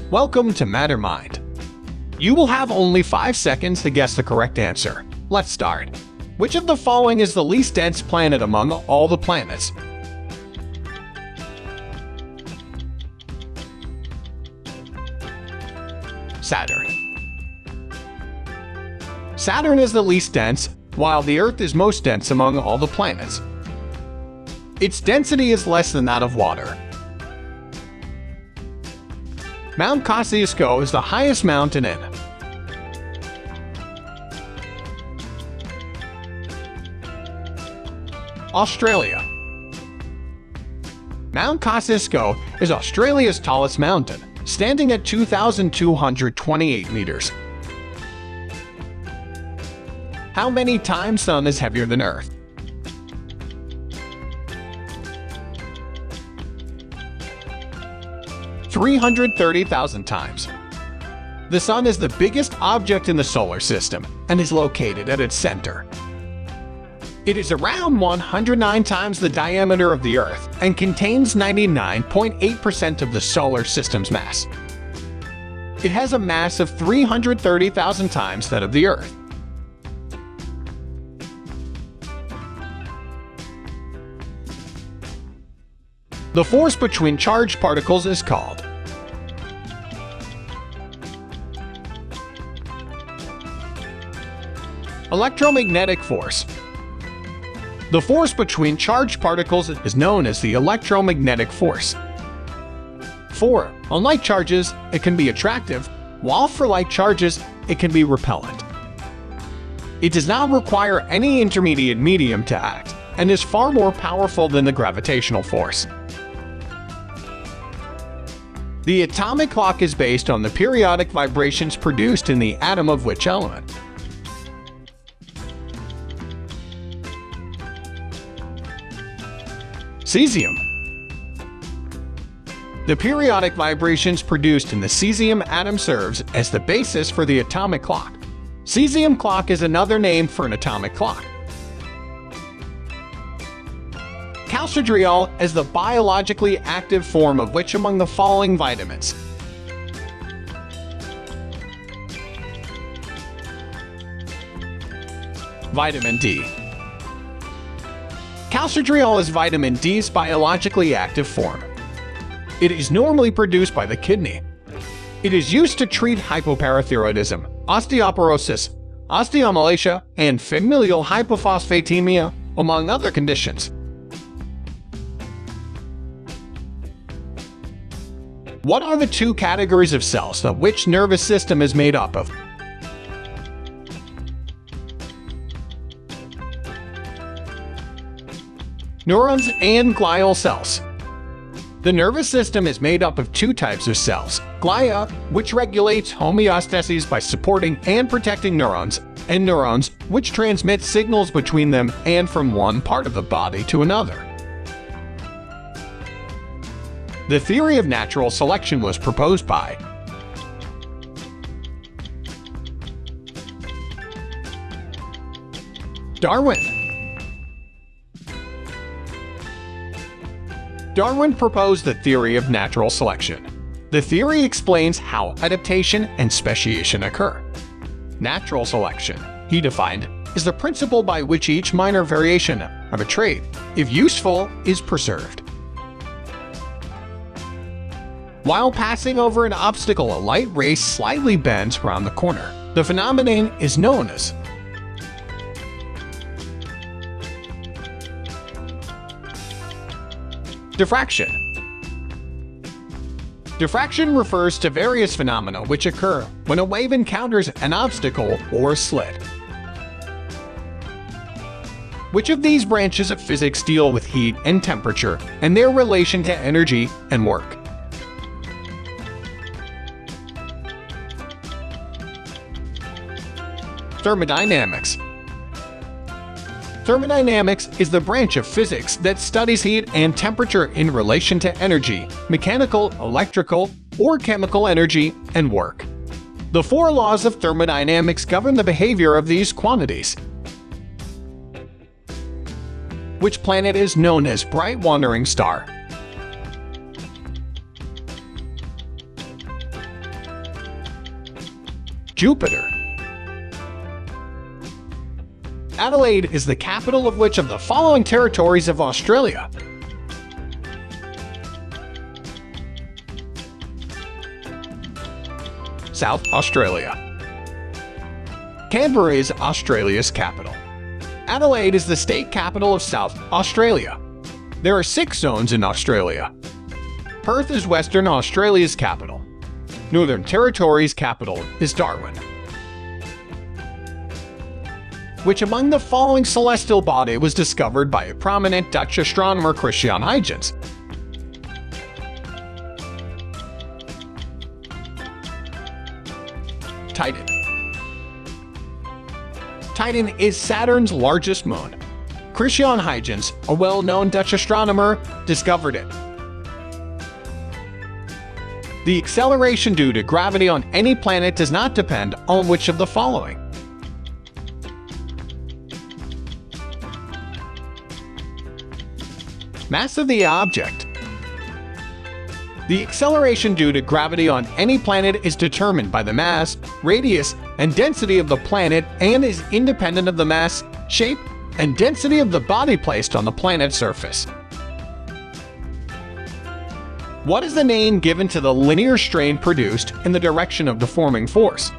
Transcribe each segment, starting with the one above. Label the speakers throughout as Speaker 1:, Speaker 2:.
Speaker 1: Welcome to Mattermind. You will have only 5 seconds to guess the correct answer. Let's start. Which of the following is the least dense planet among all the planets? Saturn. Saturn is the least dense, while the Earth is most dense among all the planets. Its density is less than that of water. Mount Kosciuszko is the highest mountain in Australia. Mount Kosciuszko is Australia's tallest mountain, standing at 2,228 meters. How many times Sun is heavier than Earth? $330,000 times. The Sun is the biggest object in the solar system and is located at its center. It is around 109 times the diameter of the Earth and contains 99.8% of the solar system's mass. It has a mass of 330,000 times that of the Earth. The force between charged particles is called electromagnetic force. The force between charged particles is known as the electromagnetic force. For unlike charges, it can be attractive, while for like charges, it can be repellent. It does not require any intermediate medium to act, and is far more powerful than the gravitational force. The atomic clock is based on the periodic vibrations produced in the atom of which element? Cesium. The periodic vibrations produced in the cesium atom serves as the basis for the atomic clock. Cesium clock is another name for an atomic clock. Calcitriol is the biologically active form of which among the following vitamins? Vitamin D. Calcitriol is vitamin D's biologically active form. It is normally produced by the kidney. It is used to treat hypoparathyroidism, osteoporosis, osteomalacia, and familial hypophosphatemia, among other conditions. What are the two categories of cells that which nervous system is made up of? Neurons and glial cells. The nervous system is made up of two types of cells: glia, which regulates homeostasis by supporting and protecting neurons, and neurons, which transmit signals between them and from one part of the body to another. The theory of natural selection was proposed by Darwin. Darwin proposed the theory of natural selection. The theory explains how adaptation and speciation occur. Natural selection, he defined, is the principle by which each minor variation of a trait, if useful, is preserved. While passing over an obstacle, a light ray slightly bends around the corner. The phenomenon is known as diffraction. Diffraction refers to various phenomena which occur when a wave encounters an obstacle or a slit. Which of these branches of physics deal with heat and temperature and their relation to energy and work? Thermodynamics. Thermodynamics is the branch of physics that studies heat and temperature in relation to energy, mechanical, electrical, or chemical energy, and work. The 4 laws of thermodynamics govern the behavior of these quantities. Which planet is known as bright wandering star? Jupiter. Adelaide is the capital of which of the following territories of Australia? South Australia. Canberra is Australia's capital. Adelaide is the state capital of South Australia. There are 6 zones in Australia. Perth is Western Australia's capital. Northern Territory's capital is Darwin. Which among the following celestial body was discovered by a prominent Dutch astronomer Christian Huygens? Titan. Titan is Saturn's largest moon. Christian Huygens, a well-known Dutch astronomer, discovered it. The acceleration due to gravity on any planet does not depend on which of the following? Mass of the object. The acceleration due to gravity on any planet is determined by the mass, radius, and density of the planet and is independent of the mass, shape, and density of the body placed on the planet's surface. What is the name given to the linear strain produced in the direction of deforming force?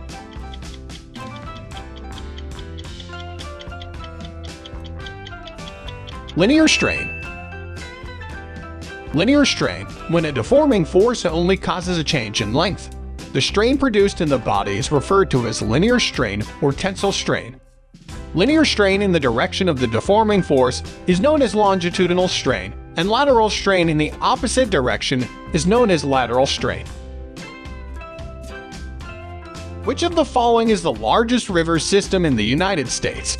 Speaker 1: Linear strain. Linear strain, when a deforming force only causes a change in length. The strain produced in the body is referred to as linear strain or tensile strain. Linear strain in the direction of the deforming force is known as longitudinal strain, and lateral strain in the opposite direction is known as lateral strain. Which of the following is the largest river system in the United States?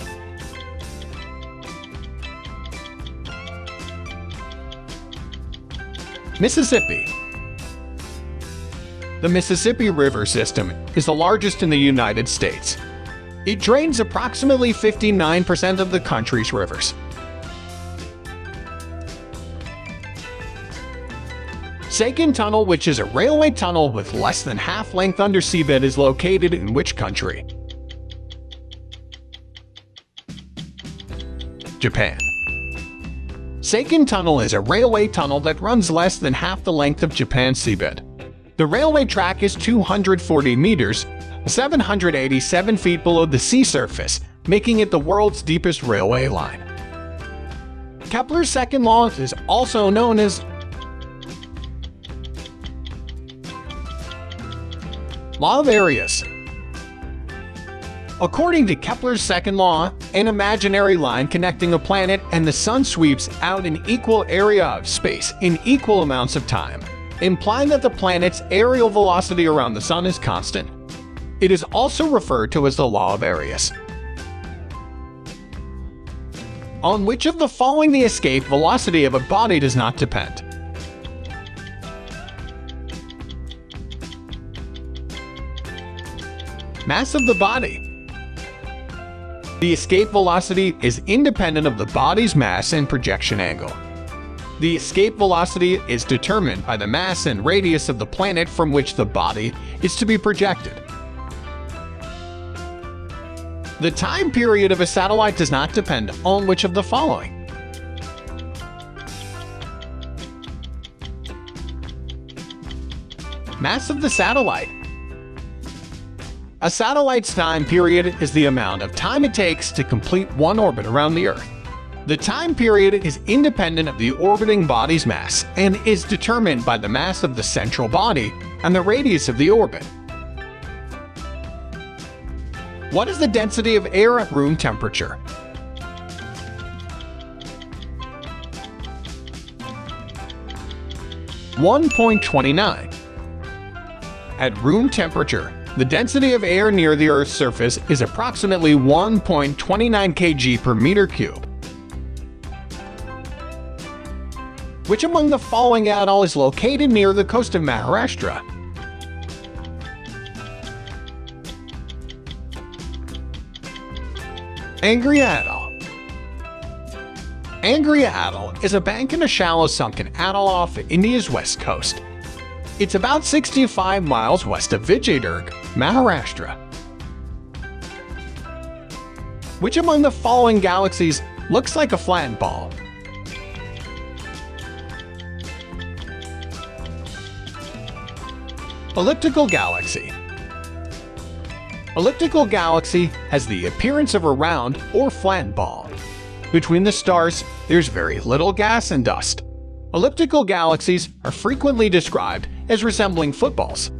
Speaker 1: Mississippi. The Mississippi River system is the largest in the United States. It drains approximately 59% of the country's rivers. Seguin Tunnel, which is a railway tunnel with less than half length under seabed, is located in which country? Japan. Seguin Tunnel is a railway tunnel that runs less than half the length of Japan's seabed. The railway track is 240 meters, 787 feet below the sea surface, making it the world's deepest railway line. Kepler's second law is also known as Law of Areas. According to Kepler's second law, an imaginary line connecting a planet and the sun sweeps out an equal area of space in equal amounts of time, implying that the planet's aerial velocity around the sun is constant. It is also referred to as the Law of Areas. On which of the following the escape velocity of a body does not depend? Mass of the body. The escape velocity is independent of the body's mass and projection angle. The escape velocity is determined by the mass and radius of the planet from which the body is to be projected. The time period of a satellite does not depend on which of the following? Mass of the satellite. A satellite's time period is the amount of time it takes to complete one orbit around the Earth. The time period is independent of the orbiting body's mass and is determined by the mass of the central body and the radius of the orbit. What is the density of air at room temperature? (1.29). At room temperature, the density of air near the Earth's surface is approximately 1.29 kg per meter cube. Which among the following atoll is located near the coast of Maharashtra? Angria Atoll. Angria Atoll is a bank in a shallow sunken atoll off India's west coast. It's about 65 miles west of Vijayadurg, Maharashtra. Which among the following galaxies looks like a flattened ball? Elliptical galaxy. Elliptical galaxy has the appearance of a round or flattened ball. Between the stars, there's very little gas and dust. Elliptical galaxies are frequently described as resembling footballs.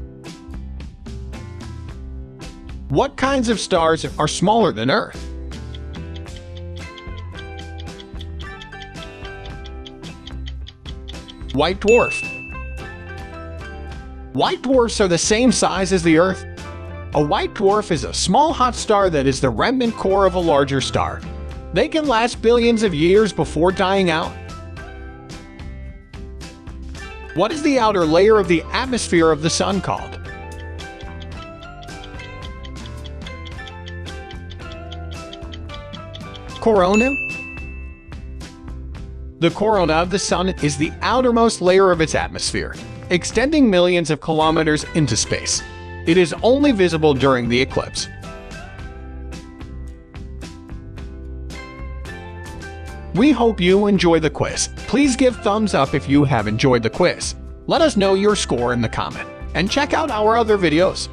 Speaker 1: What kinds of stars are smaller than Earth? White dwarf. White dwarfs are the same size as the Earth. A white dwarf is a small hot star that is the remnant core of a larger star. They can last billions of years before dying out. What is the outer layer of the atmosphere of the Sun called? Corona? The corona of the Sun is the outermost layer of its atmosphere, extending millions of kilometers into space. It is only visible during the eclipse. We hope you enjoy the quiz. Please give thumbs up if you have enjoyed the quiz. Let us know your score in the comment, and check out our other videos.